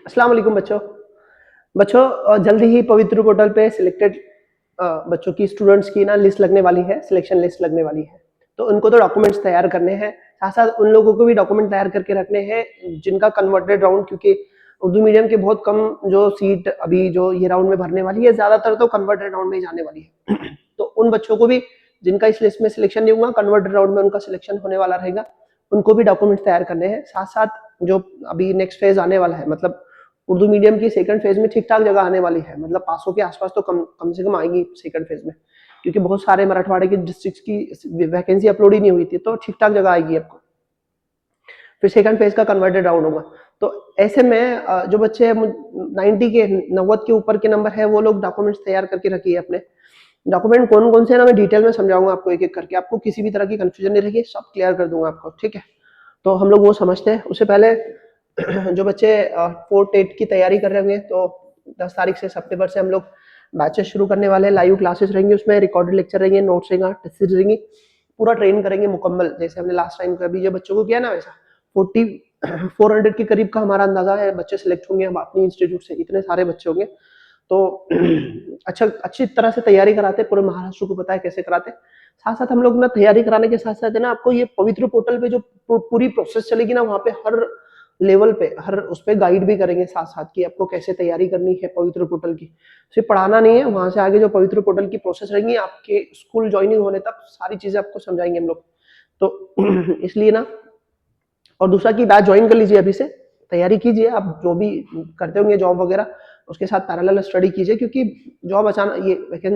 अस्सलाम वालेकुम बच्चों। जल्दी ही पवित्र पोर्टल पे सिलेक्टेड बच्चों की स्टूडेंट्स की ना लिस्ट लगने वाली है, सिलेक्शन लिस्ट लगने वाली है। तो उनको तो डॉक्यूमेंट्स तैयार करने हैं, साथ साथ उन लोगों को भी डॉक्यूमेंट तैयार करके रखने हैं जिनका कन्वर्टेड राउंड, क्योंकि उर्दू मीडियम के बहुत कम जो सीट अभी जो ये राउंड में भरने वाली है, ज्यादातर तो कन्वर्टेड राउंड में ही जाने वाली है। तो उन बच्चों को भी जिनका इस लिस्ट में सिलेक्शन नहीं होगा, कन्वर्टेड राउंड में उनका सिलेक्शन होने वाला रहेगा, उनको भी डॉक्यूमेंट्स तैयार करने हैं। साथ साथ जो अभी नेक्स्ट फेज आने वाला है, मतलब उर्दू मीडियम की सेकंड फेज में ठीक ठाक जगह आने वाली है, मतलब 500 के आसपास तो कम से कम आएगी सेकंड फेज में, क्योंकि बहुत सारे मराठवाड़े के डिस्ट्रिक्ट्स की वैकेंसी अपलोड ही नहीं हुई थी, तो ठीक ठाक जगह आएगी आपको। फिर सेकंड फेज का कन्वर्टेड राउंड होगा। तो ऐसे में जो बच्चे 90 के ऊपर के नंबर है, वो लोग डॉक्यूमेंट्स तैयार करके रखिए अपने। डॉक्यूमेंट कौन कौन से है ना, मैं डिटेल में समझाऊंगा आपको एक एक करके, आपको किसी भी तरह की कंफ्यूजन नहीं रहेगी, सब क्लियर कर दूंगा आपको, ठीक है। तो हम लोग वो समझते हैं। उससे पहले जो बच्चे 4th 8th की तैयारी कर रहे होंगे, तो 10 तारीख से सितंबर से हम लोग बैचेस शुरू करने वाले हैं। लाइव क्लासेस रहेंगी, उसमें रिकॉर्डेड लेक्चर रहेंगे, नोट्स रहेंगे, टेस्ट रहेंगी, पूरा ट्रेन करेंगे मुकम्मल, जैसे हमने लास्ट टाइम कभी जो बच्चों को किया ना वैसा। 400 के करीब का हमारा अंदाजा है बच्चे सिलेक्ट होंगे हम अपनी इंस्टीट्यूट से, इतने सारे बच्चे होंगे। तो अच्छी तरह से तैयारी कराते, पूरे महाराष्ट्र को पता है कैसे कराते। साथ साथ हम लोग ना तैयारी कराने के साथ साथ है ना, आपको ये पवित्र पोर्टल पे जो पूरी प्रोसेस चलेगी ना, वहाँ पे हर लेवल पे हर उस पे गाइड भी करेंगे साथ साथ कि आपको कैसे तैयारी करनी है पवित्र पोर्टल की। सिर्फ पढ़ाना नहीं है, वहां से आगे जो पवित्र पोर्टल की प्रोसेस रहेंगी, आपके स्कूल ज्वाइनिंग होने तक सारी चीजें आपको समझाएंगे हम लोग। तो इसलिए ना, और दूसरा कि बैच ज्वाइन कर लीजिए, अभी से तैयारी कीजिए। आप जो भी करते होंगे जॉब वगैरह, उसके साथ पैरेलल स्टडी कीजिए, क्योंकि जॉब अचानक ये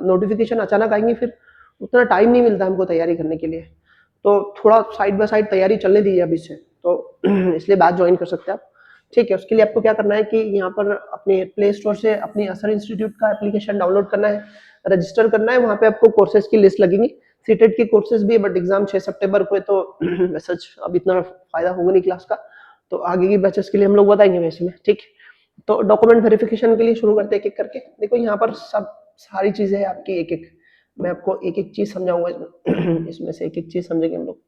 नोटिफिकेशन अचानक आएंगी, फिर उतना टाइम नहीं मिलता हमको तैयारी करने के लिए। तो थोड़ा साइड बाय साइड तैयारी चलने दीजिए अभी से, तो इसलिए बैच ज्वाइन कर सकते हैं आप, ठीक है। उसके लिए आपको क्या करना है कि यहाँ पर अपने प्ले स्टोर से अपनी असर इंस्टीट्यूट का एप्लीकेशन डाउनलोड करना है, रजिस्टर करना है। वहाँ पे आपको कोर्सेज की लिस्ट लगेगी, सीटेट की कोर्सेज भी है, बट एग्जाम 6 सितंबर को है, तो सच अब इतना फायदा होगा नहीं क्लास का, तो आगे की बैचेस के लिए हम लोग बताएंगे वैसे में, ठीक। तो डॉक्यूमेंट वेरिफिकेशन के लिए शुरू करते हैं एक एक करके। देखो यहाँ पर सब सारी चीजें हैं आपकी, एक एक मैं आपको एक एक चीज समझाऊंगा इसमें। इसमें से एक एक चीज समझेंगे हम लोग,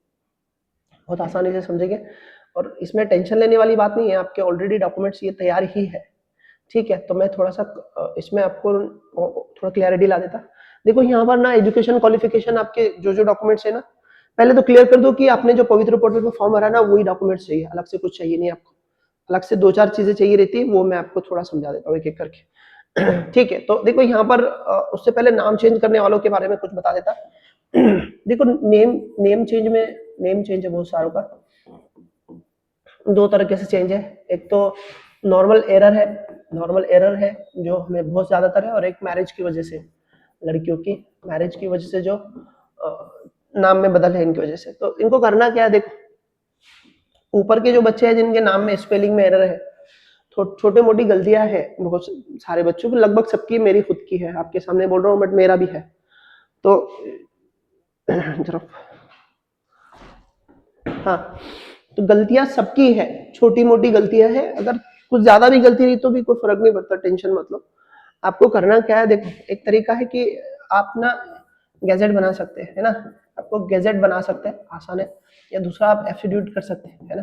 बहुत आसानी से समझेंगे, और इसमें टेंशन लेने वाली बात नहीं है। आपके ऑलरेडी डॉक्यूमेंट्स ये तैयार ही है, ठीक है। तो मैं थोड़ा सा इसमें आपको थोड़ा क्लैरिटी ला देता। देखो यहाँ पर ना एजुकेशन क्वालिफिकेशन, आपके जो जो डॉक्यूमेंट्स है ना, पहले तो क्लियर कर दो कि आपने जो पवित्र पोर्टल पे फॉर्म भरा ना, वही डॉक्यूमेंट्स चाहिए, अलग से कुछ चाहिए नहीं आपको। अलग से 2-4 चीजें चाहिए रहती है, वो मैं आपको थोड़ा समझा देता हूँ एक एक करके। ठीक है। तो देखो यहाँ पर उससे पहले नाम चेंज करने वालों के बारे में कुछ बता देता। देखो नेम चेंज में, नेम चेंज है बहुत सारों का, दो तरीके से चेंज है। एक तो नॉर्मल एरर है, नॉर्मल एरर है जो हमें बहुत ज्यादातर है, और एक मैरिज की वजह से, लड़कियों की मैरिज की वजह से जो नाम में बदल है इनकी वजह से। तो इनको करना क्या है, देखो ऊपर के जो बच्चे हैं जिनके नाम में स्पेलिंग में एरर है, छोटे मोटी गलतियां है बहुत सारे बच्चों को, लगभग सबकी, मेरी खुद की है, आपके सामने बोल रहा हूँ, बट मेरा भी है। तो जरा, हाँ, तो गलतियां सबकी है, छोटी मोटी गलतियां है, अगर कुछ ज्यादा भी गलती रही तो भी कोई फर्क नहीं पड़ता, टेंशन मतलब। आपको करना क्या है, देखो एक तरीका है कि आप ना गैजेट बना सकते हैं, है ना। आपको गैजेट बना सकते हैं, आसान है। या दूसरा आप एफिडेविट कर सकते हैं, है ना,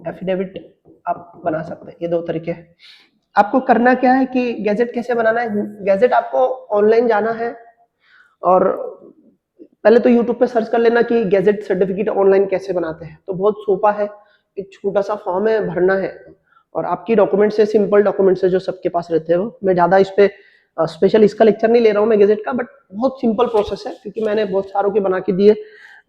एफिडेविट आप बना सकते हैं, ये दो तरीके हैं। आपको करना क्या है कि गैजेट कैसे बनाना है, गैजेट आपको ऑनलाइन जाना है, और पहले तो यूट्यूब पे सर्च कर लेना कि गैजेट सर्टिफिकेट ऑनलाइन कैसे बनाते हैं। तो बहुत सोपा है, एक छोटा सा फॉर्म है, भरना है, और आपकी डॉक्यूमेंट्स है, सिंपल डॉक्यूमेंट्स है जो सबके पास रहते हैं। वो मैं ज्यादा इस पे स्पेशल इसका लेक्चर नहीं ले रहा हूँ मैं गैजेट का, बट बहुत सिंपल प्रोसेस है, क्योंकि मैंने बहुत सारों के बना के दिए,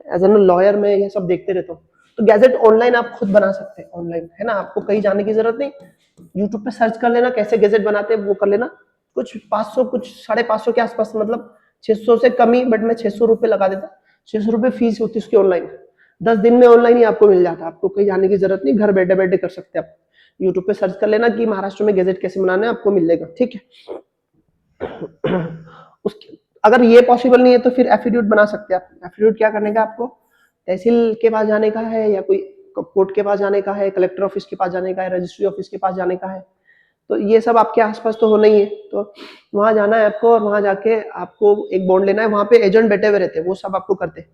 एज एन लॉयर में ये सब देखते रहता हूँ। तो गैजेट ऑनलाइन आप खुद बना सकते हैं, ऑनलाइन, है ना, आपको कहीं जाने की जरूरत नहीं। यूट्यूब पे सर्च कर लेना कैसे गैजेट बनाते हैं, वो कर लेना। कुछ 500, कुछ 550 के आसपास, मतलब 600 से कम ही, बट मैं 600 रुपये लगा देता। 600 रुपये फीस होती है उसकी ऑनलाइन। 10 दिन में ऑनलाइन ही आपको मिल जाता है, आपको कहीं जाने की जरूरत नहीं, घर बैठे बैठे कर सकते हैं आप। यूट्यूब पे सर्च कर लेना कि महाराष्ट्र में गैजेट कैसे बनाना है, आपको मिल जाएगा, ठीक है। उसके अगर ये पॉसिबल नहीं है तो फिर एफिडेविट बना सकते हैं आप। एफिडेविट क्या करने का, आपको तहसील के पास जाने का है, या कोई कोर्ट के पास जाने का है, कलेक्टर ऑफिस के पास जाने का है, रजिस्ट्री ऑफिस के पास जाने का है। तो ये सब आपके आसपास तो होना ही है, तो वहां जाना है आपको, और वहां जाके आपको एक बॉन्ड लेना है। वहां पे एजेंट बैठे हुए रहते हैं, वो सब आपको करते हैं।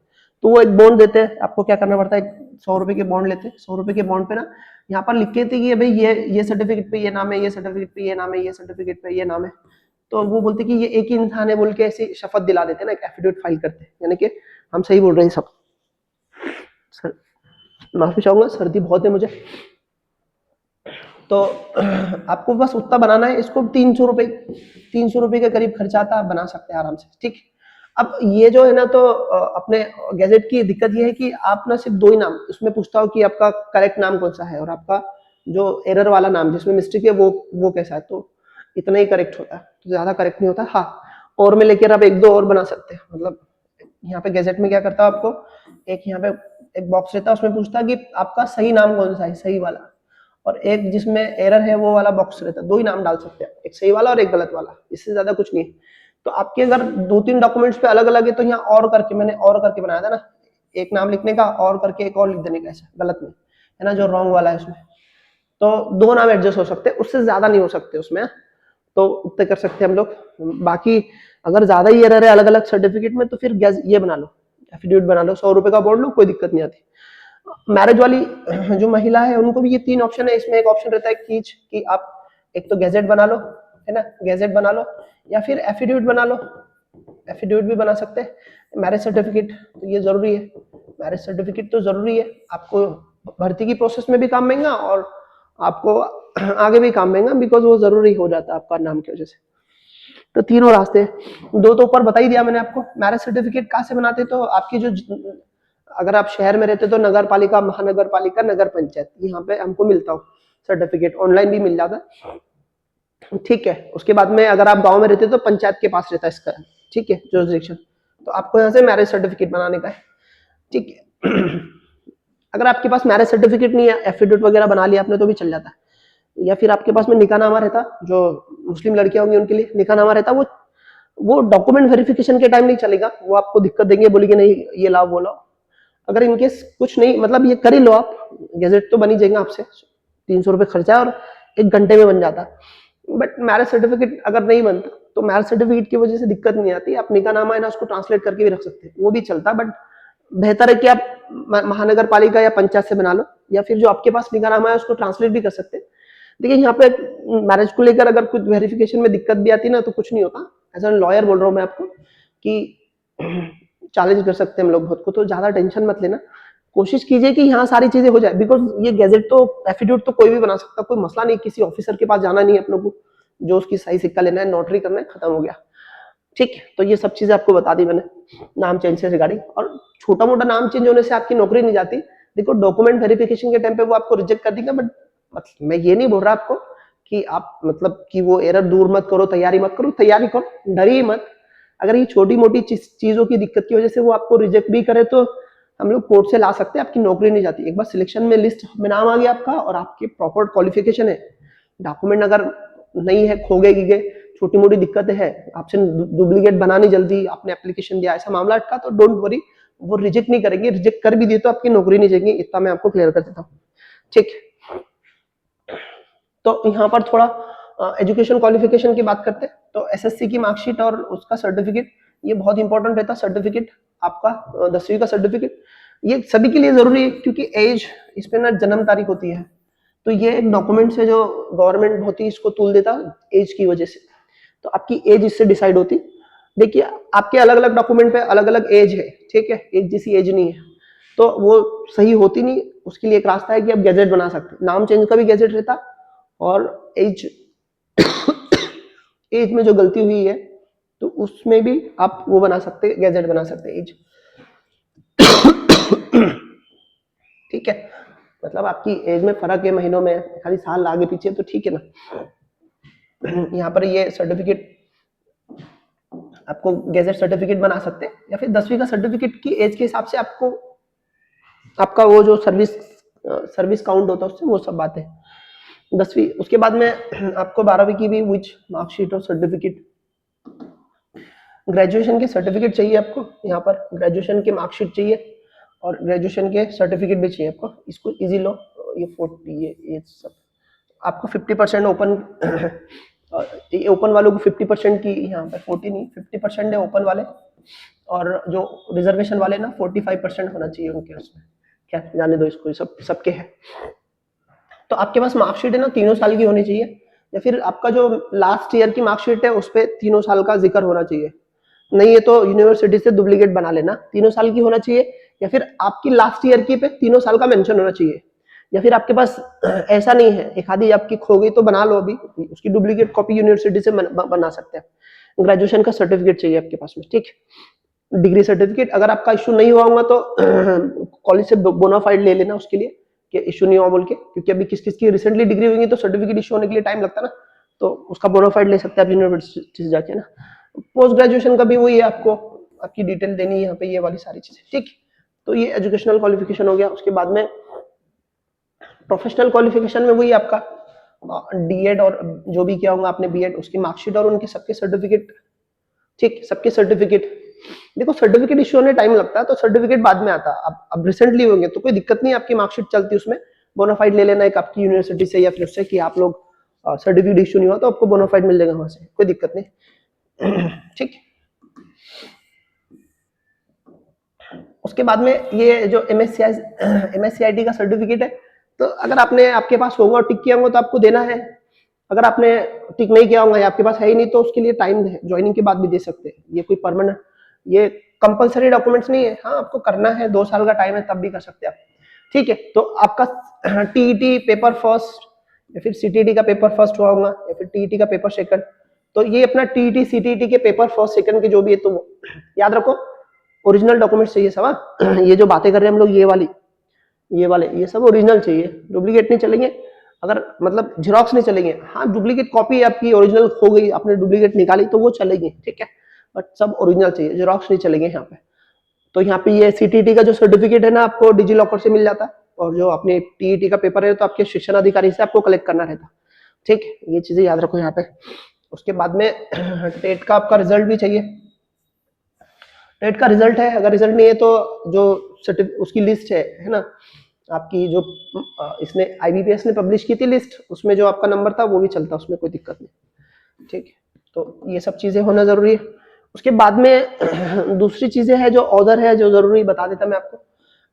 तो वो एक बॉन्ड देते हैं, आपको क्या करना पड़ता है, 100 रुपए के बॉन्ड लेते, 100 रुपए के बॉन्ड पे ना यहाँ पर लिखे थे कि भाई ये सर्टिफिकेट पे ये नाम है, ये सर्टिफिकेट पे ये नाम है, ये सर्टिफिकेट पे ये नाम है, तो वो बोलते कि ये एक ही इंसान है बोल के ऐसे शपथ दिला देते ना, एक एफिडेविट फाइल करते, यानी कि हम सही बोल रहे हैं सब। सर माफी चाहूंगा, सर्दी बहुत है मुझे। तो आपको बस उतना बनाना है, इसको 300 रुपए के करीब खर्चा आता है, आप बना सकते हैं आराम से, ठीक। अब ये जो है ना, तो अपने गैजेट की दिक्कत ये है कि आप ना सिर्फ 2 ही नाम उसमें पूछता हो कि आपका करेक्ट नाम कौन सा है और आपका जो एरर वाला नाम जिसमें मिस्टेक है वो कैसा है, तो इतना ही करेक्ट होता है, तो ज्यादा करेक्ट नहीं होता। हाँ, और में लेकर आप 1-2 और बना सकते हैं। मतलब यहाँ पे गैजेट में क्या करता है, आपको एक यहाँ पे एक बॉक्स रहता है, उसमें पूछता है कि आपका सही नाम कौन सा है, सही वाला, और एक जिसमें एरर है वो वाला बॉक्स रहता है। 2 ही नाम डाल सकते हैं, एक सही वाला और एक गलत वाला, इससे ज्यादा कुछ नहीं। तो आपके अगर 2-3 डॉक्यूमेंट्स पे अलग अलग है तो यहाँ और करके मैंने और करके बनाया था ना, एक नाम लिखने का और करके एक और लिख देने का, ऐसा गलत में है ना, जो रॉन्ग वाला है उसमें। तो 2 नाम एडजस्ट हो सकते हैं, उससे ज्यादा नहीं हो सकते उसमें, तो उतने कर सकते हैं हम लोग। बाकी अगर ज्यादा ही एरर है अलग अलग सर्टिफिकेट में, तो फिर ये बना लो, एफिडेविट बना लो, 100 रुपए का बॉन्ड लो, कोई दिक्कत नहीं आती। मैरिज वाली जो महिला है उनको भी ये 3 ऑप्शन है, इसमें एक ऑप्शन रहता है कि आप एक तो गैजेट बना लो, है ना, गैजेट बना लो, या फिर एफिडेविट बना लो, एफिडेविट भी बना सकते हैं। मैरिज सर्टिफिकेट तो ये जरूरी है, मैरिज सर्टिफिकेट तो जरूरी है, आपको भर्ती की प्रोसेस में भी काम आएगा और आपको आगे भी काम आएगा, बिकॉज वो जरूरी हो जाता है आपका नाम की वजह से। तो तीनों रास्ते, 2 तो ऊपर बता ही दिया मैंने आपको। मैरिज सर्टिफिकेट कहाँ से बनाते, तो आपकी जो अगर आप शहर में रहते तो नगर पालिका, महानगर पालिका, नगर पंचायत, यहाँ पे हमको मिलता हो सर्टिफिकेट, ऑनलाइन भी मिल जाता है, ठीक है। उसके बाद में अगर आप गांव में रहते तो पंचायत के पास रहता है इसका, ठीक है, जुरिसडिक्शन। तो आपको यहाँ से मैरिज सर्टिफिकेट बनाने का है, ठीक है। अगर आपके पास मैरिज सर्टिफिकेट नहीं है, एफिडेविट वगैरह बना लिया आपने तो भी चल जाता है, या फिर आपके पास में निकाहनामा रहता, जो मुस्लिम लड़कियां होंगी उनके लिए निकाहनामा रहता, वो डॉक्यूमेंट वेरिफिकेशन के टाइम नहीं चलेगा, वो आपको दिक्कत देंगे, बोलेंगे नहीं ये लाओ वो लाओ। अगर इनकेस कुछ नहीं, मतलब ये कर ही लो आप, गैजेट तो बन ही जाएगा आपसे, 300 रुपए खर्चा और 1 घंटे में बन जाता। बट मैरिज सर्टिफिकेट अगर नहीं बनता तो मैरिज सर्टिफिकेट की वजह से दिक्कत नहीं आती, आप निकाहनामा है ना उसको ट्रांसलेट करके भी रख सकते हैं, वो भी चलता। बट बेहतर है कि आप महानगर पालिका या पंचायत से बना लो, या फिर जो आपके पास निकाहनामा है उसको ट्रांसलेट भी कर सकते हैं। देखिए यहाँ पे मैरिज को लेकर अगर कुछ वेरिफिकेशन में दिक्कत भी आती ना तो कुछ नहीं होता, एज ए लॉयर बोल रहा हूँ मैं आपको कि चैलेंज कर सकते हैं हम लोग खुद को, तो ज्यादा टेंशन मत लेना, कोशिश कीजिए कि यहाँ सारी चीजें हो जाए, बिकॉज ये गैजेट तो एफिडेविट तो कोई भी बना सकता, कोई मसला नहीं, किसी ऑफिसर के पास जाना नहीं है अपने को, जो उसकी सही सिक्का लेना है, नोटरी करना है, खत्म हो गया, ठीक। तो ये सब चीजें आपको बता दी मैंने नाम चेंज से रिगार्डिंग, और छोटा मोटा नाम चेंज होने से आपकी नौकरी नहीं जाती। देखो डॉक्यूमेंट वेरिफिकेशन के टाइम पे वो आपको रिजेक्ट कर देगा, बट मतलब मैं ये नहीं बोल रहा आपको कि आप मतलब कि वो एरर दूर मत करो, तैयारी मत करो, तैयारी करो, डरिए मत। अगर ये छोटी मोटी चीजों की दिक्कत की वजह से वो आपको रिजेक्ट भी करे तो हम लोग कोर्ट से ला सकते हैं, आपकी नौकरी नहीं जाती। एक बार सिलेक्शन में लिस्ट में नाम आ गया आपका और आपके प्रॉपर क्वालिफिकेशन है, डॉक्यूमेंट अगर नहीं है, खो गए, छोटी मोटी दिक्कतें है, आपसे डुप्लीकेट बनानी जल्दी, आपने एप्लीकेशन दिया, ऐसा मामला अटका तो डोंट वरी, वो रिजेक्ट नहीं करेंगे, रिजेक्ट कर भी दिए तो आपकी नौकरी नहीं जाएगी, इतना मैं आपको क्लियर कर देता हूँ, ठीक। तो यहाँ पर थोड़ा एजुकेशन क्वालिफिकेशन की बात करते हैं, तो एसएससी की मार्कशीट और उसका सर्टिफिकेट ये बहुत इंपॉर्टेंट रहता है। सर्टिफिकेट आपका 10वीं का सर्टिफिकेट ये सभी के लिए जरूरी है, क्योंकि एज इस पे ना जन्म तारीख होती है, तो ये एक डॉक्यूमेंट से जो गवर्नमेंट बहुत ही इसको तूल देता एज की वजह से, तो आपकी एज इससे डिसाइड होती। देखिए आपके अलग अलग डॉक्यूमेंट पे अलग अलग एज है, ठीक है, एक जैसी एज नहीं है, तो वो सही होती नहीं। उसके लिए एक रास्ता है कि आप गैजेट बना सकते हैं, नाम चेंज का भी गैजेट रहता, और एज एज में जो गलती हुई है तो उसमें भी आप वो बना सकते हैं, गैजेट बना सकते हैं एज, ठीक है। मतलब आपकी एज में फर्क है महीनों में, खाली साल आगे पीछे तो ठीक है ना। यहाँ पर ये सर्टिफिकेट आपको गैजेट सर्टिफिकेट बना सकते हैं, या फिर 10वीं का सर्टिफिकेट की एज के हिसाब से आपको आपका वो जो सर्विस काउंट होता है उससे वो सब बातें 10वीं। उसके बाद में आपको 12वीं की भी विच मार्कशीट और सर्टिफिकेट, ग्रेजुएशन के सर्टिफिकेट चाहिए आपको, यहाँ पर ग्रेजुएशन के मार्कशीट चाहिए और ग्रेजुएशन के सर्टिफिकेट भी चाहिए आपको। इसको इजी लो, ये 40 ये सब आपको 50% ओपन ये ओपन वालों को 50% की, यहाँ पर 40 नहीं 50% है ओपन वाले, और जो रिजर्वेशन वाले ना 45% होना चाहिए उनके उसमें क्या जाने दो इसको, सब सबके है। तो आपके पास मार्कशीट है ना 3 साल की होनी चाहिए, या फिर आपका जो लास्ट ईयर की मार्कशीट है उस पर 3 साल का जिक्र होना चाहिए। नहीं है तो यूनिवर्सिटी से डुप्लीकेट बना लेना, 3 साल की होना चाहिए, या फिर आपकी लास्ट ईयर की पे 3 साल का मेंशन होना चाहिए। या फिर आपके पास ऐसा नहीं है, एक आधी आपकी खो गई तो बना लो, अभी उसकी डुप्लीकेट कॉपी यूनिवर्सिटी से बना सकते हैं। ग्रेजुएशन का सर्टिफिकेट चाहिए आपके पास में, ठीक। डिग्री सर्टिफिकेट अगर आपका इशू नहीं हुआ होगा तो कॉलेज से बोनाफाइड ले लेना उसके लिए कि इशू नहीं हुआ बोल के, क्योंकि अभी किस किस की रिसेंटली डिग्री हुई तो सर्टिफिकेट इशू होने के लिए टाइम लगता है ना, तो उसका बोनाफाइड ले सकते हैं आप यूनिवर्सिटी से जाके ना। पोस्ट ग्रेजुएशन का भी वही है, आपको आपकी डिटेल देनी है यहाँ पे, ये वाली सारी चीजें, ठीक। तो ये एजुकेशनल क्वालिफिकेशन हो गया। उसके बाद में प्रोफेशनल क्वालिफिकेशन में वही आपका डीएड और जो भी किया होगा आपने बीएड, उसकी मार्कशीट और उनके सबके सर्टिफिकेट, ठीक, सबके सर्टिफिकेट। देखो सर्टिफिकेट इश्यू होने टाइम लगता है तो सर्टिफिकेट बाद में आता है। अब रिसेंटली होंगे तो कोई दिक्कत नहीं, आपकी मार्कशीट चलती है उसमें, बोनाफाइड ले लेना एक आपकी यूनिवर्सिटी से या फिर उससे कि आप लोग सर्टिफिकेट इश्यू नहीं हुआ तो आपको बोनाफाइड मिल जाएगा वहां से, कोई दिक्कत नहीं, ठीक। उसके बाद में ये जो MSCIT का सर्टिफिकेट है, तो अगर आपने आपके पास होगा और टिक किया होगा तो आपको देना है। अगर आपने टिक नहीं किया होगा या आपके पास है ही नहीं तो उसके लिए टाइम है, ज्वाइनिंग के बाद भी दे सकते हैं। ये कोई परमानेंट, ये कंपलसरी डॉक्यूमेंट्स नहीं है, हाँ आपको करना है, 2 साल का टाइम है तब भी कर सकते हैं आप, ठीक है। तो आपका TET पेपर फर्स्ट या फिर CTET का पेपर फर्स्ट हुआ होगा या फिर TET का पेपर सेकंड, तो ये अपना TET CTET के पेपर फर्स्ट सेकंड के जो भी है तो याद रखो ओरिजिनल डॉक्यूमेंट्स चाहिए सब, ये जो बातें कर रहे हैं हम लोग ये वाली ये वाले ये सब ओरिजिनल चाहिए, डुप्लीकेट नहीं चलेंगे। अगर मतलब जेरोक्स नहीं चलेंगे, हाँ डुप्लीकेट कॉपी आपकी ओरिजिनल खो गई, आपने डुप्लीकेट निकाली तो वो चलेगी, ठीक है, बट सब ओरिजिनल चाहिए, जेरोक्स नहीं चलेंगे यहाँ पे। तो यहाँ पे ये CTET का जो सर्टिफिकेट है ना आपको डिजी लॉकर से मिल जाता है, और जो अपने TET का पेपर है तो आपके शिक्षण अधिकारी से आपको कलेक्ट करना रहता, ठीक। ये चीजें याद रखो यहाँ पे। उसके बाद में टेट का आपका रिजल्ट भी चाहिए। टेट का रिजल्ट है, अगर रिजल्ट नहीं है तो जो उसकी लिस्ट है ना आपकी, जो इसने IBPS ने पब्लिश की थी लिस्ट, उसमें जो आपका नंबर था वो भी चलता, उसमें कोई दिक्कत नहीं, ठीक। तो ये सब चीजें होना जरूरी है। उसके बाद में दूसरी चीजें है जो ऑर्डर है जो जरूरी बता देता मैं आपको।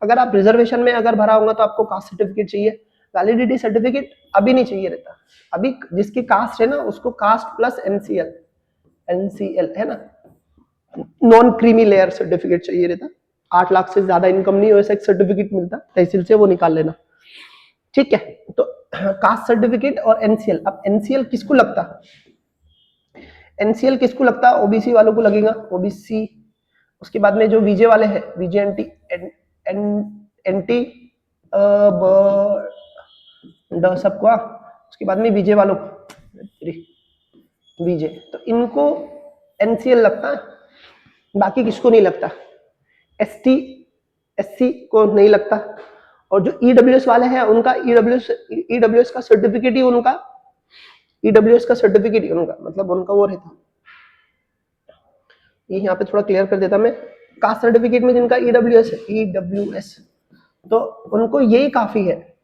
अगर आप रिजर्वेशन में अगर भरा होगा तो आपको कास्ट सर्टिफिकेट चाहिए, वैलिडिटी सर्टिफिकेट अभी नहीं चाहिए रहता, अभी जिसकी कास्ट है ना उसको कास्ट प्लस NCL है ना, नॉन क्रीमी लेयर सर्टिफिकेट चाहिए रहता। 8 लाख से ज्यादा इनकम नहीं हो ऐसा एक सर्टिफिकेट मिलता तहसील से, वो निकाल लेना, ठीक है। तो कास्ट सर्टिफिकेट और NCL, अब NCL किसको लगता, NCL किसको लगता, OBC वालों को लगेगा, OBC। उसके बाद में जो VJ वाले हैं, VJ NT सबको, उसके बाद में VJ वालों को VJ, तो इनको NCL लगता है, बाकी किसको नहीं लगता, ST SC को नहीं लगता। और जो EWS वाले हैं उनका EWS का सर्टिफिकेट ही उनका मतलब उनका वो रहता। ये यहाँ पे थोड़ा क्लियर कर देता मैं, कास्ट सर्टिफिकेट में जिनका EWS तो उनको यही काफी है,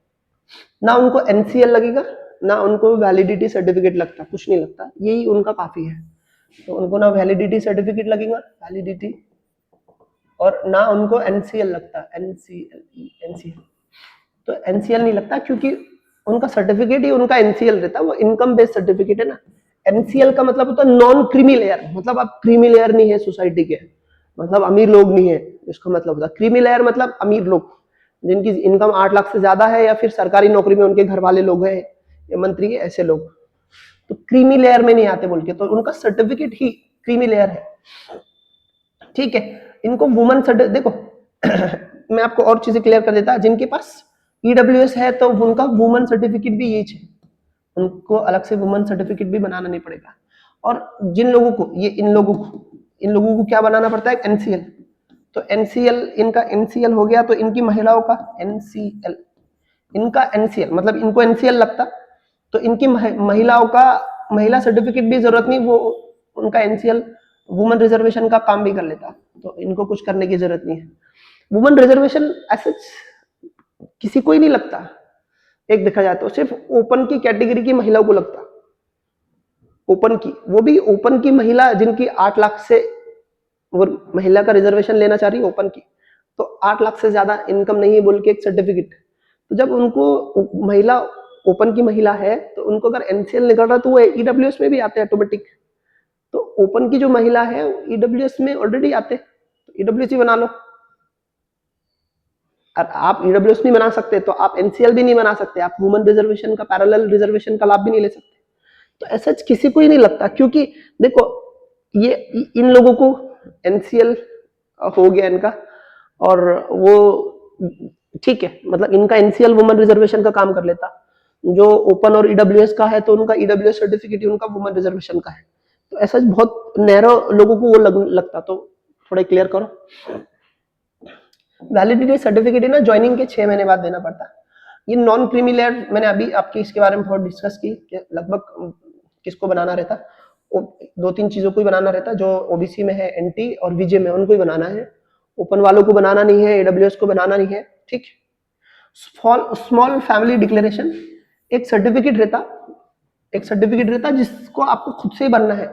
ना उनको NCL लगेगा ना उनको वैलिडिटी सर्टिफिकेट लगता, कुछ नहीं लगता, यही उनका काफी है। तो उनको ना वैलिडिटी सर्टिफिकेट लगेगा, वैलिडिटी, और ना उनको NCL लगता, NCL तो NCL नहीं लगता क्योंकि उनका सर्टिफिकेट ही उनका NCL रहता है, वो इनकम बेस्ड सर्टिफिकेट है ना। NCL का मतलब होता है नॉन क्रीमी लेयर, मतलब आप क्रीमी लेयर नहीं है सोसाइटी के, मतलब अमीर लोग नहीं है, इसका मतलब होता है क्रीमी लेयर मतलब अमीर लोग जिनकी इनकम 8 लाख से ज्यादा है या फिर सरकारी नौकरी में उनके घर वाले लोग हैं या मंत्री है, ऐसे लोग तो क्रीमी लेयर में नहीं आते बोल के, तो उनका सर्टिफिकेट ही क्रीमी लेयर है, ठीक है। इनको वुमन सर्टिफिकेट देखो मैं आपको और चीजें क्लियर कर देता, जिनके पास EWS है तो उनका वुमन सर्टिफिकेट भी यही है, उनको अलग से वुमन सर्टिफिकेट भी बनाना नहीं पड़ेगा। और जिन लोगों को इन लोगों को क्या बनाना पड़ता है, NCL। तो NCL इनका NCL हो गया तो इनकी महिलाओं का NCL, इनका NCL मतलब इनको NCL लगता, तो इनकी महिलाओं का महिला सर्टिफिकेट भी जरूरत नहीं, वो उनका NCL वुमन रिजर्वेशन का काम भी कर लेता, तो इनको कुछ करने की जरूरत नहीं है। वुमन रिजर्वेशन ऐसे किसी को ही नहीं लगता, एक देखा जाए तो सिर्फ ओपन की कैटेगरी की महिलाओं को लगता, ओपन की, वो भी ओपन की महिला जिनकी 8 लाख से वो महिला का रिजर्वेशन लेना चाह रही है, ओपन की तो 8 लाख से ज्यादा इनकम नहीं है बोल के एक सर्टिफिकेट। तो जब उनको महिला ओपन की महिला है तो उनको अगर एनसीएल निकल रहा है तो वो ईडब्ल्यूएस में भी आते हैं ऑटोमेटिक। तो ओपन की जो महिला है ईडब्ल्यूएस में ऑलरेडी आते, तो ईडब्ल्यूएस ही बना लो। और आप ईडब्ल्यूएस नहीं बना सकते तो आप एनसीएल भी नहीं बना सकते, आप वुमेन रिजर्वेशन का पैरेलल रिजर्वेशन का लाभ भी नहीं ले सकते। तो ऐसा किसी को ही नहीं लगता, क्योंकि देखो ये इन लोगों को एनसीएल हो गया इनका, और वो ठीक है, मतलब इनका एनसीएल वुमेन रिजर्वेशन का काम कर लेता। जो ओपन और ईडब्ल्यूएस का है तो उनका ईडब्ल्यूएस सर्टिफिकेट ही उनका वुमेन रिजर्वेशन का है। तो ऐसा बहुत नैरो लोगों को वो लगता, तो थोड़ा क्लियर करो। वैलिडिटी सर्टिफिकेट है ना, ज्वाइनिंग के 6 महीने बाद देना पड़ता है। ये नॉन क्रीमी लेयर मैंने अभी आपकी इसके बारे में बहुत डिस्कस की कि लगभग किसको बनाना रहता, 2-3 चीजों को ही बनाना रहता, जो ओबीसी में है, एनटी और विजे में, उनको ही बनाना है। ओपन वालों को बनाना नहीं है, एडब्ल्यूएस को बनाना नहीं है, ठीक। स्मॉल फैमिली डिक्लेरेशन एक सर्टिफिकेट रहता जिसको आपको खुद से ही बनना है,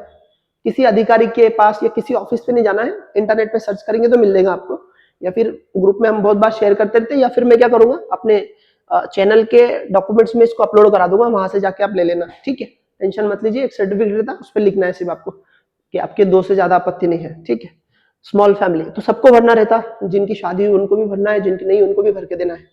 किसी अधिकारी के पास या किसी ऑफिस पे नहीं जाना है। इंटरनेट पे सर्च करेंगे तो मिल जाएगा आपको, या फिर ग्रुप में हम बहुत बार शेयर करते रहते हैं, या फिर मैं क्या करूंगा अपने चैनल के डॉक्यूमेंट्स में इसको अपलोड करा दूंगा, वहां से जाके आप ले लेना, ठीक है। टेंशन मत लीजिए, एक सर्टिफिकेट रहता है, उस पर लिखना है सिर्फ आपको कि आपके 2 से ज्यादा आपत्ति नहीं है, ठीक है। स्मॉल फैमिली तो सबको भरना रहता, जिनकी शादी हुई उनको भी भरना है, जिनकी नहीं उनको भी भर के देना है।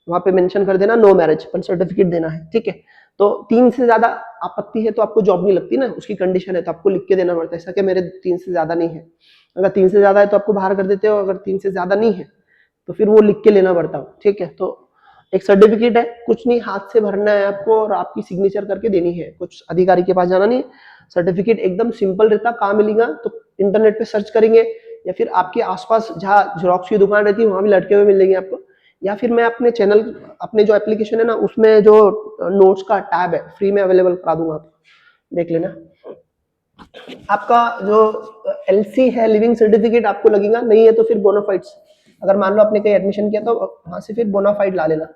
वहां पे मेंशन कर देना नो मैरिज, पर सर्टिफिकेट देना है, ठीक है। तो 3 से ज्यादा आपत्ति है तो आपको जॉब नहीं लगती ना, उसकी कंडीशन है, तो आपको लिख के देना पड़ता है ऐसा कि मेरे 3 से ज्यादा नहीं है। अगर 3 से ज्यादा है तो आपको बाहर कर देते हो, अगर 3 से ज्यादा नहीं है तो फिर वो लिख के लेना पड़ता है, ठीक है। तो एक सर्टिफिकेट है, कुछ नहीं, हाथ से भरना है आपको और आपकी सिग्नेचर करके देनी है, कुछ अधिकारी के पास जाना नहीं। सर्टिफिकेट एकदम सिंपल रहता, कहाँ मिलेगा तो इंटरनेट पे सर्च करेंगे, या फिर आपके आसपास जहाँ जेरोक्स की दुकान रहती है वहां भी लटके हुए मिल जाएंगे आपको, या फिर मैं अपने चैनल, अपने जो एप्लीकेशन है ना उसमें जो नोट्स का टैब है फ्री में अवेलेबल करा दूंगा, आप देख लेना। आपका जो एलसी है, लिविंग सर्टिफिकेट आपको लगेगा, नहीं है तो फिर बोनाफाइड्स, अगर मान लो आपने कहीं एडमिशन किया तो वहां से फिर बोनाफाइड ला लेना।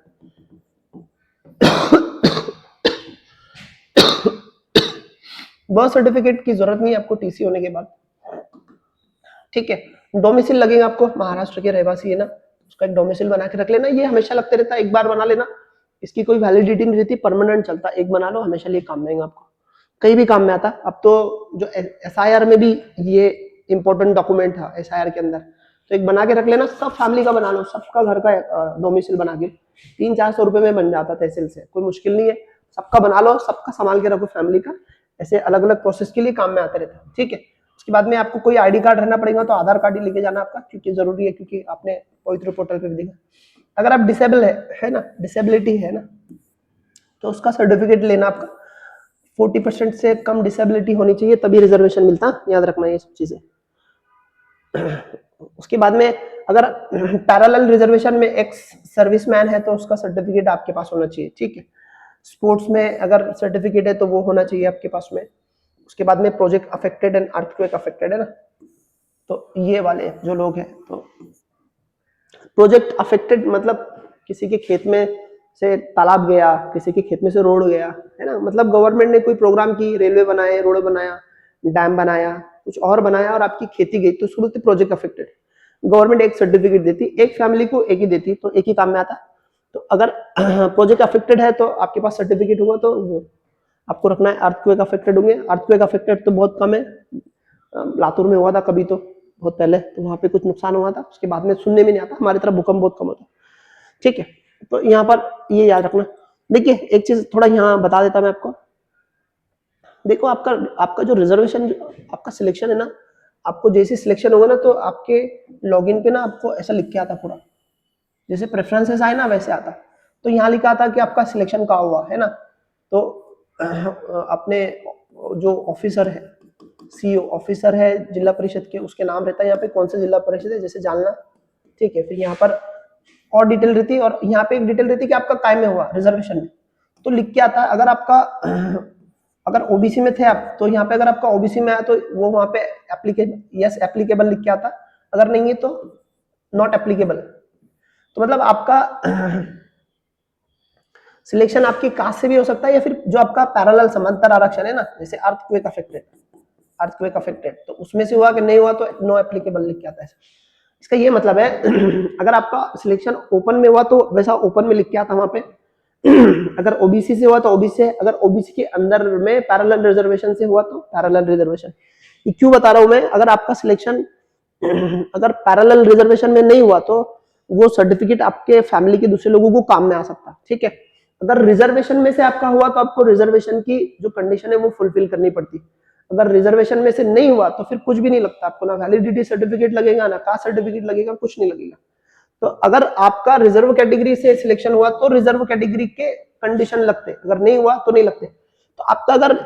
बर्थ सर्टिफिकेट की जरूरत नहीं है आपको टीसी होने के बाद, ठीक है। डोमिसिल लगेगा आपको, महाराष्ट्र के रहवासी है ना, उसका एक डोमिसिल बना के रख लेना, ये हमेशा लगते रहता है, एक बार बना लेना, इसकी कोई वैलिडिटी नहीं रहती, परमानेंट चलता, एक बना लो, हमेशा लिए काम में आएगा आपको, कहीं भी काम में आता। अब तो जो एसआईआर में भी ये इंपॉर्टेंट डॉक्यूमेंट है एसआईआर के अंदर, तो एक बना के रख लेना, सब फैमिली का बना लो, सबका घर का डोमिसिल बना के 300-400 रुपए में बन जाता तहसील से, कोई मुश्किल नहीं है, सबका बना लो, सबका संभाल के रखो फैमिली का, ऐसे अलग अलग प्रोसेस के लिए काम में आते रहता है, ठीक है। उसके बाद में आपको कोई आईडी कार्ड रहना पड़ेगा, तो आधार कार्ड ही लेके जाना आपका, क्योंकि जरूरी है, क्योंकि आपने पवित्र पोर्टल पे भी देखा। अगर आप डिसेबल है ना, डिसेबिलिटी है ना, तो उसका सर्टिफिकेट लेना आपका, 40% से कम डिसेबिलिटी होनी चाहिए तभी रिजर्वेशन मिलता, याद रखना ये सब चीजें। उसके बाद में अगर पैरेलल रिजर्वेशन में एक्स सर्विसमैन है तो उसका सर्टिफिकेट आपके पास होना चाहिए, ठीक है। स्पोर्ट्स में अगर सर्टिफिकेट है तो वो होना चाहिए आपके पास में। उसके बाद में project affected and earthquake affected है ना, तो ये वाले जो लोग हैं, तो प्रोजेक्ट अफेक्टेड मतलब किसी के खेत में से तालाब गया, किसी के खेत में से रोड गया, है ना, मतलब गवर्नमेंट ने कोई प्रोग्राम की, रेलवे बनाए, रोड बनाया, डैम बनाया, कुछ और बनाया और आपकी खेती गई, तो उसको बोलते प्रोजेक्ट अफेक्टेड। गवर्नमेंट एक सर्टिफिकेट देती, एक फैमिली को एक ही देती, तो एक ही काम में आता। तो अगर प्रोजेक्ट अफेक्टेड है तो आपके पास सर्टिफिकेट होगा, तो वो आपको रखना है। अर्थक्वेक अफेक्टेड होंगे, अर्थक्वेक अफेक्टेड तो बहुत कम है, लातूर में हुआ था कभी तो बहुत पहले, तो वहां पे कुछ नुकसान हुआ था, उसके बाद में सुनने में नहीं आता, हमारी तरफ भूकंप बहुत कम होता, ठीक है। तो यहाँ पर ये याद रखना। देखिए एक चीज थोड़ा यहाँ बता देता मैं आपको, देखो आपका जो रिजर्वेशन, आपका सिलेक्शन है ना, आपको जैसे सिलेक्शन होगा ना तो आपके लॉगिन पे ना आपको ऐसा लिख के आता पूरा, जैसे प्रेफरेंसेस आए ना वैसे आता। तो यहाँ लिखा था कि आपका सिलेक्शन कहाँ हुआ है ना, तो अपने जो ऑफिसर है, सीईओ ऑफिसर है जिला परिषद के, उसके नाम रहता है यहाँ पे, कौन सा जिला परिषद है जैसे जालना, ठीक है। फिर यहाँ पर और डिटेल रहती है, और यहाँ पे एक डिटेल रहती है कि आपका काय में हुआ रिजर्वेशन में, तो लिख के आता है। अगर आपका अगर ओबीसी में थे आप, तो यहाँ पे अगर आपका ओबीसी में आया तो वो वहां पे एप्लीकेबल, यस एप्लीकेबल लिख के आता, अगर नहीं है तो नॉट एप्लीकेबल। तो मतलब आपका सिलेक्शन आपकी कास्ट से भी हो सकता है, या फिर जो आपका पैरेलल समांतर आरक्षण है ना, जैसे अर्थक्वेक अफेक्टेड तो उसमें से हुआ कि नहीं हुआ तो नो एप्लीकेबल लिख के आता है। इसका ये मतलब है अगर आपका सिलेक्शन ओपन में हुआ तो वैसा ओपन में लिख के आता वहां पे, अगर ओबीसी से हुआ तो ओबीसी से, अगर ओबीसी के अंदर में पैरेलल रिजर्वेशन से हुआ तो पैरेलल रिजर्वेशन। ये क्यों बता रहा हूं मैं, अगर आपका सिलेक्शन अगर पैरेलल रिजर्वेशन में नहीं हुआ तो वो सर्टिफिकेट आपके फैमिली के दूसरे लोगों को काम में आ सकता है, ठीक है। अगर रिजर्वेशन में से आपका हुआ तो आपको रिजर्वेशन की जो कंडीशन है वो फुलफिल करनी पड़ती। अगर रिजर्वेशन में से नहीं हुआ तो फिर कुछ भी नहीं लगता आपको, ना वैलिडिटी सर्टिफिकेट लगेगा, ना कास्ट सर्टिफिकेट लगेगा, कुछ नहीं लगेगा। तो अगर आपका रिजर्व कैटेगरी से सिलेक्शन हुआ तो रिजर्व कैटेगरी के कंडीशन लगते, अगर नहीं हुआ तो नहीं लगते। तो आपका अगर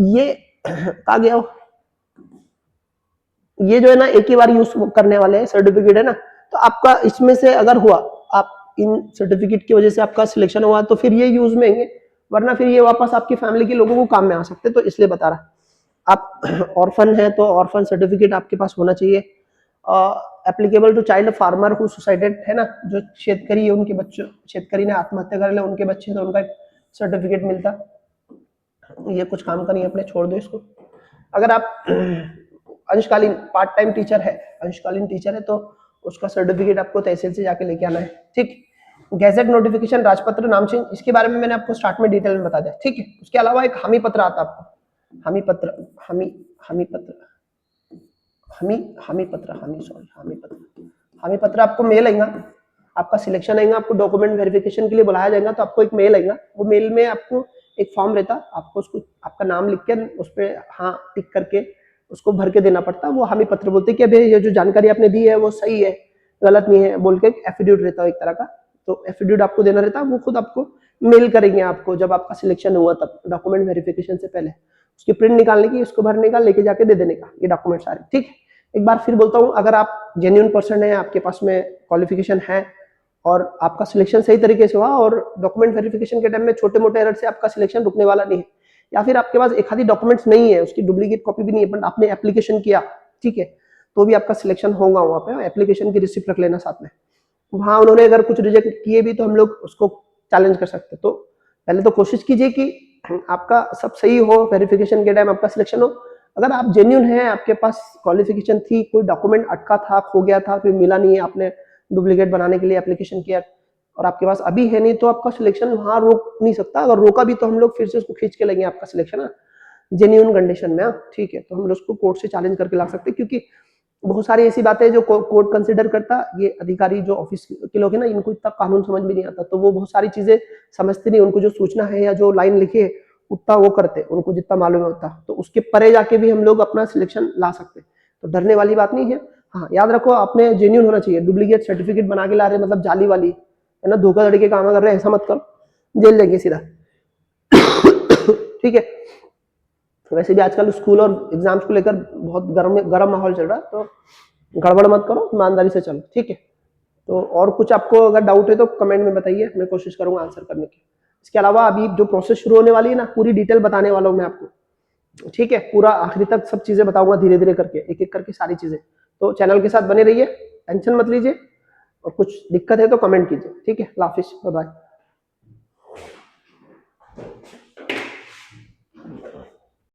ये कहा गया ये जो है ना एक ही बार यूज करने वाले हैं सर्टिफिकेट है ना, तो आपका इसमें से अगर हुआ, आप इन सर्टिफिकेट की वजह से आपका सिलेक्शन हुआ तो फिर ये यूज में आएंगे, वरना फिर ये वापस आपकी फैमिली के लोगों को काम में आ सकते। तो इसलिए बता रहा, आप ऑर्फन है तो ऑर्फन सर्टिफिकेट आपके पास होना चाहिए। Applicable to child farmer who suicided है ना, जो शेतकरी है उनके बच्चों, शेतकरी ने आत्महत्या कर लिया उनके बच्चे, तो उनका सर्टिफिकेट मिलता। ये कुछ काम का नहीं है अपने, छोड़ दो इसको। अगर आप अंशकालीन पार्ट टाइम टीचर है, अंशकालीन टीचर है तो उसका सर्टिफिकेट आपको तहसील से जाके लेके आना है, ठीक। गैजेट नोटिफिकेशन, राजपत्र, नाम चेंज, इसके बारे में मैंने आपको स्टार्ट में डिटेल में बता दिया, ठीक है। उसके अलावा एक हामी पत्र आता है आपको, हामी पत्र, हामी पत्र आपको मेल आएगा, आपका सिलेक्शन आएगा, आपको डॉक्यूमेंट वेरिफिकेशन के लिए बुलाया जाएगा, तो आपको एक मेल आएगा। वो मेल में आपको एक फॉर्म रहता, आपको उसको आपका नाम लिख के उस पर हाँ टिक करके उसको भर के देना पड़ता है। वो हामी पत्र बोलते हैं कि अभी ये जो जानकारी आपने दी है वो सही है, गलत नहीं है बोल के एफिडेविट रहता है एक तरह का। तो एफिडेविट आपको देना रहता है, वो खुद आपको मेल करेंगे आपको जब आपका सिलेक्शन हुआ तब, डॉक्यूमेंट वेरिफिकेशन से पहले। उसकी प्रिंट निकालने की, उसको भरने का, लेके जाके दे देने का, ये डॉक्यूमेंट सारे, ठीक। एक बार फिर बोलता हूँ, अगर आप जेन्युइन पर्सन है, आपके पास में क्वालिफिकेशन है और आपका सिलेक्शन सही तरीके से हुआ और डॉक्यूमेंट वेरिफिकेशन के टाइम में छोटे मोटे एरर से आपका सिलेक्शन रुकने वाला नहीं है, या फिर आपके पास एक आधी डॉक्यूमेंट्स नहीं है, उसकी डुप्लीकेट कॉपी भी नहीं है, बट आपने एप्लीकेशन किया, ठीक है, तो भी आपका सिलेक्शन होगा। वहाँ पे एप्लीकेशन की रिसिप्ट रख लेना साथ में। वहाँ उन्होंने अगर कुछ रिजेक्ट किए भी तो हम लोग उसको चैलेंज कर सकते। तो पहले तो कोशिश कीजिए कि आपका सब सही हो, वेरिफिकेशन के टाइम आपका सिलेक्शन हो। अगर आप जेन्युइन हैं, आपके पास क्वालिफिकेशन थी, कोई डॉक्यूमेंट अटका था, खो गया था, फिर मिला नहीं है, आपने डुप्लीकेट बनाने के लिए एप्लीकेशन किया और आपके पास अभी है नहीं, तो आपका सिलेक्शन वहां रोक नहीं सकता। अगर रोका भी तो हम लोग फिर से उसको खींच के लेंगे आपका सिलेक्शन जेन्युइन कंडीशन में, ठीक है। तो हम लोग उसको कोर्ट से चैलेंज करके ला सकते हैं, क्योंकि बहुत सारी ऐसी बातें जो कोर्ट कंसिडर करता, ये अधिकारी जो ऑफिस के लोग हैं ना, इनको इतना कानून समझ में नहीं आता, तो वो बहुत सारी चीजें समझते नहीं। उनको जो सूचना है या जो लाइन लिखी है उतना वो करते, उनको जितना मालूम होता, तो उसके परे जाके भी हम लोग अपना सिलेक्शन ला सकते। तो डरने वाली बात नहीं है। हाँ, याद रखो, आपने जेन्युइन होना चाहिए। डुप्लीकेट सर्टिफिकेट बना के ला रहे मतलब जाली वाली है ना, धोखाधड़ी के काम कर रहे हैं, ऐसा मत करो, जेल जाएंगे सीधा, ठीक है। वैसे भी आजकल स्कूल और एग्जाम्स को लेकर बहुत गर्म माहौल चल रहा है, तो गड़बड़ मत करो, ईमानदारी से चलो, ठीक है। तो और कुछ आपको अगर डाउट है तो कमेंट में बताइए, मैं कोशिश करूंगा आंसर करने की। इसके अलावा अभी जो प्रोसेस शुरू होने वाली है ना, पूरी डिटेल बताने वाला हूँ मैं आपको, ठीक है। पूरा आखिरी तक सब चीजें बताऊंगा, धीरे धीरे करके, एक एक करके सारी चीजें। तो चैनल के साथ बने रहिए, टेंशन मत लीजिए, और कुछ दिक्कत है तो कमेंट कीजिए, ठीक है। अल्लाह हाफिज़, बाय बाय।